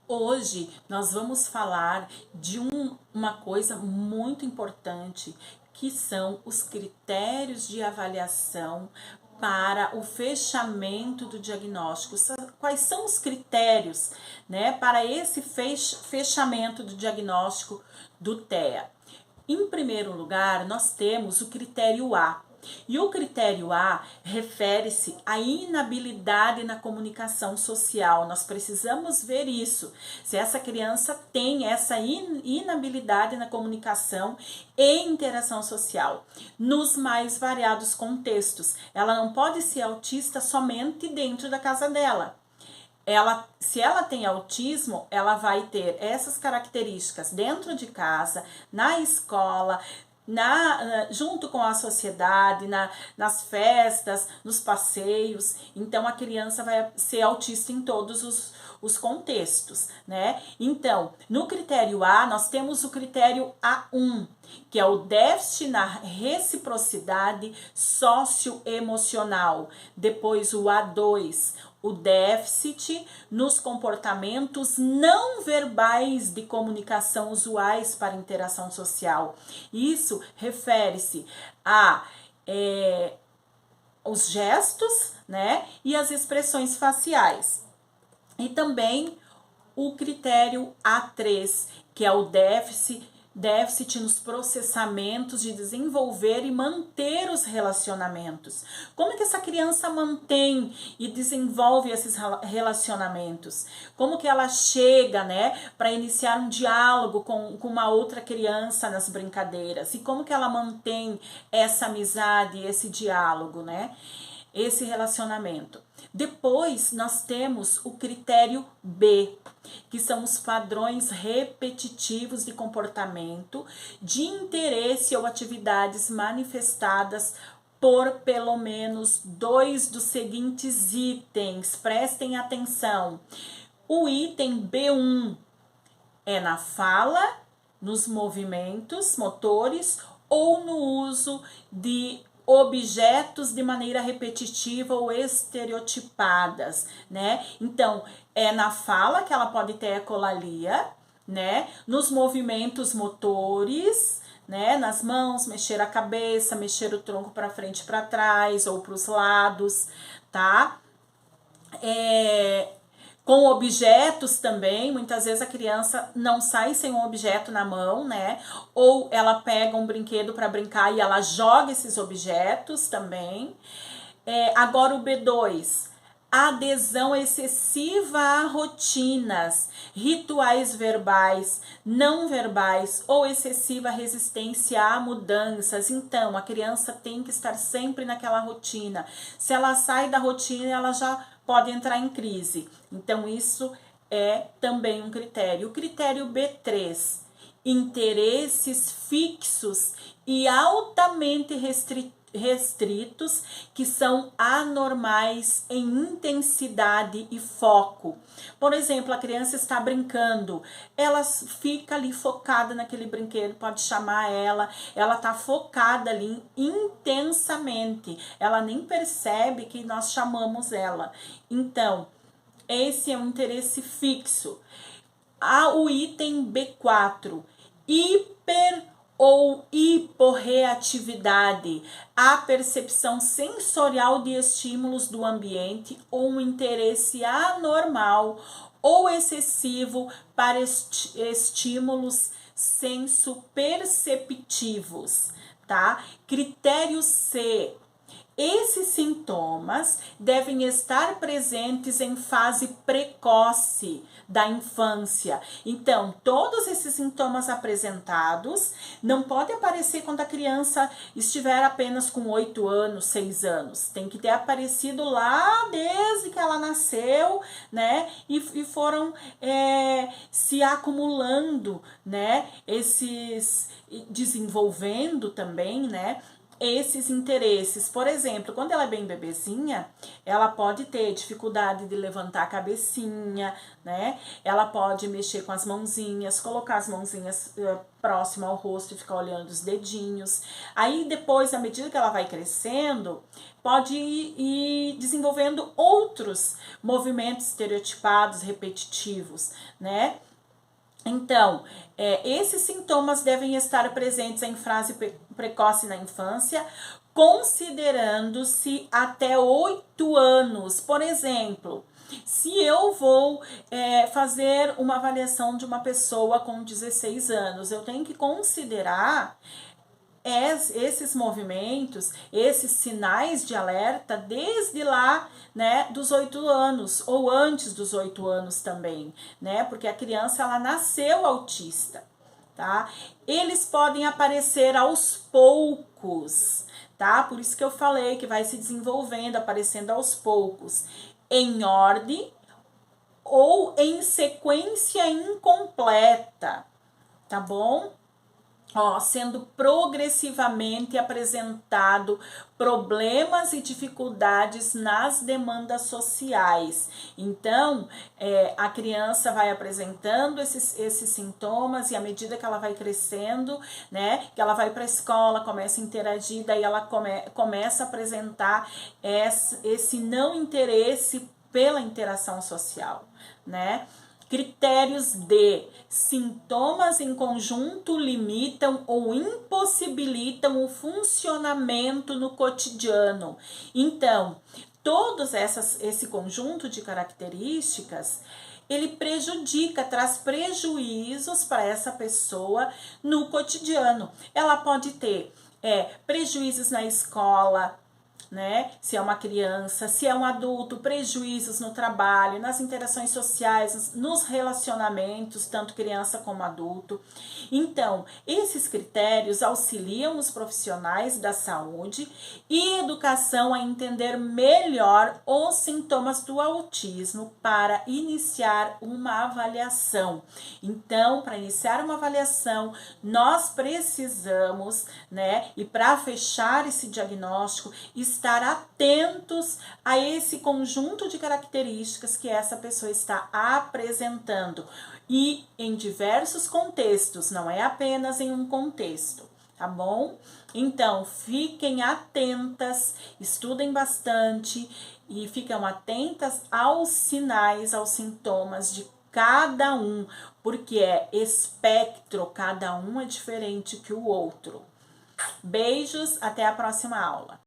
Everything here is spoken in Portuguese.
Hoje nós vamos falar de uma coisa muito importante, que são os critérios de avaliação para o fechamento do diagnóstico. Quais são os critérios, né, para esse fechamento do diagnóstico do TEA? Em primeiro lugar, nós temos o critério A. E o critério A refere-se à inabilidade na comunicação social. Nós precisamos ver isso. Se essa criança tem essa inabilidade na comunicação e interação social, nos mais variados contextos. Ela não pode ser autista somente dentro da casa dela. Se ela tem autismo, ela vai ter essas características dentro de casa, na escola, junto com a sociedade, nas festas, nos passeios. Então a criança vai ser autista em todos os contextos, né? Então, no critério A, nós temos o critério A1, que é o déficit na reciprocidade socioemocional. Depois o A2, o déficit nos comportamentos não verbais de comunicação usuais para interação social. Isso refere-se a os gestos, né, e as expressões faciais. E também o critério A3, que é o déficit nos processamentos de desenvolver e manter os relacionamentos. Como é que essa criança mantém e desenvolve esses relacionamentos? Como que ela chega, né, para iniciar um diálogo com uma outra criança nas brincadeiras? E como que ela mantém essa amizade, esse diálogo, né? Esse relacionamento. Depois nós temos o critério B, que são os padrões repetitivos de comportamento, de interesse ou atividades manifestadas por pelo menos 2 dos seguintes itens. Prestem atenção. O item B1 é na fala, nos movimentos motores ou no uso de objetos de maneira repetitiva ou estereotipadas, né? Então, é na fala que ela pode ter ecolalia, né? Nos movimentos motores, né? Nas mãos, mexer a cabeça, mexer o tronco para frente e para trás ou para os lados, tá? Com objetos também, muitas vezes a criança não sai sem um objeto na mão, né? Ou ela pega um brinquedo para brincar e ela joga esses objetos também. Agora o B2, adesão excessiva a rotinas, rituais verbais, não verbais ou excessiva resistência a mudanças. Então, a criança tem que estar sempre naquela rotina. Se ela sai da rotina, ela já pode entrar em crise. Então, isso é também um critério. O critério B3, interesses fixos e altamente restritos que são anormais em intensidade e foco. Por exemplo, a criança está brincando, ela fica ali focada naquele brinquedo, pode chamar ela está focada ali intensamente, ela nem percebe que nós chamamos ela. Então, esse é um interesse fixo. O item B4, hiper ou hiporreatividade, a percepção sensorial de estímulos do ambiente ou um interesse anormal ou excessivo para estímulos sensoperceptivos, tá? Critério C. Esses sintomas devem estar presentes em fase precoce da infância. Então, todos esses sintomas apresentados não podem aparecer quando a criança estiver apenas com 8 anos, 6 anos. Tem que ter aparecido lá desde que ela nasceu, né? E foram se acumulando, né? Desenvolvendo também, né? esses interesses. Por exemplo, quando ela é bem bebezinha, ela pode ter dificuldade de levantar a cabecinha, né? Ela pode mexer com as mãozinhas, colocar as mãozinhas próximo ao rosto e ficar olhando os dedinhos. Aí depois, à medida que ela vai crescendo, pode ir desenvolvendo outros movimentos estereotipados, repetitivos, né? Então, esses sintomas devem estar presentes em fase precoce na infância, considerando-se até 8 anos. Por exemplo, se eu vou fazer uma avaliação de uma pessoa com 16 anos, eu tenho que considerar esses movimentos, esses sinais de alerta desde lá, né, dos 8 anos ou antes dos 8 anos também, né, porque a criança ela nasceu autista, tá? Eles podem aparecer aos poucos, tá? Por isso que eu falei que vai se desenvolvendo, aparecendo aos poucos, em ordem ou em sequência incompleta, tá bom? Sendo progressivamente apresentado problemas e dificuldades nas demandas sociais. Então, a criança vai apresentando esses sintomas e à medida que ela vai crescendo, né, que ela vai para a escola, começa a interagir, daí ela começa a apresentar esse não interesse pela interação social, né? Critérios de sintomas em conjunto limitam ou impossibilitam o funcionamento no cotidiano. Então, esse conjunto de características, ele prejudica, traz prejuízos para essa pessoa no cotidiano. Ela pode ter prejuízos na escola, né? Se é uma criança, se é um adulto, prejuízos no trabalho, nas interações sociais, nos relacionamentos, tanto criança como adulto. Então, esses critérios auxiliam os profissionais da saúde e educação a entender melhor os sintomas do autismo para iniciar uma avaliação. Então, para iniciar uma avaliação, nós precisamos, né, e para fechar esse diagnóstico, estar atentos a esse conjunto de características que essa pessoa está apresentando e em diversos contextos, não é apenas em um contexto, tá bom? Então, fiquem atentas, estudem bastante e fiquem atentas aos sinais, aos sintomas de cada um, porque é espectro, cada um é diferente que o outro. Beijos, até a próxima aula.